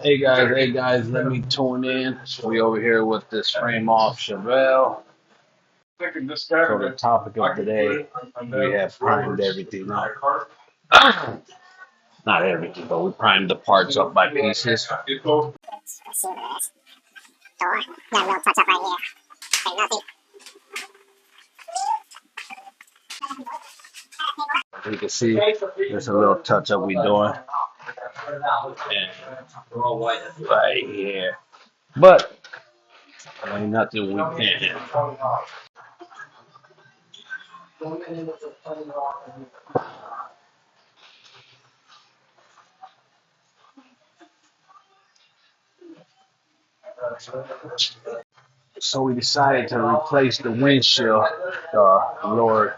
Hey guys, let me tune in. We over here with this frame off Chevelle. So the topic of today, we have primed everything up. Not everything, but we primed the parts up by pieces. Let's see what it is. Door. Got a little touch up right here. Ain't nothing. As you can see, there's a little touch up we doing. And right here. But ain't nothing we can't handle. So we decided to replace the windshield, the lower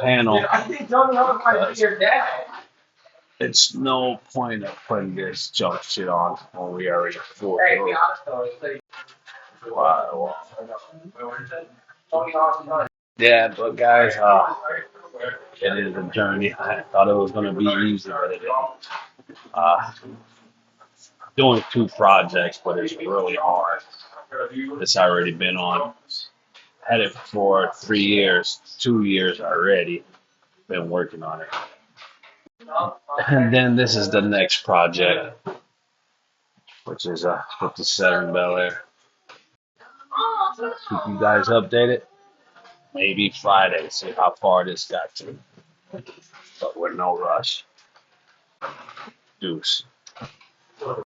panel. It's no point of putting this junk shit on when we already full through. Wow. Yeah, but guys, it is a journey. I thought it was gonna be easy, but it ain't. Doing two projects, but it's really hard. It's already been on. Had it for 3 years, 2 years already. Been working on it. And then this is the next project, which is a 57 Bel Air. Keep you guys updated. Maybe Friday, see how far this got to. But with no rush. Deuce.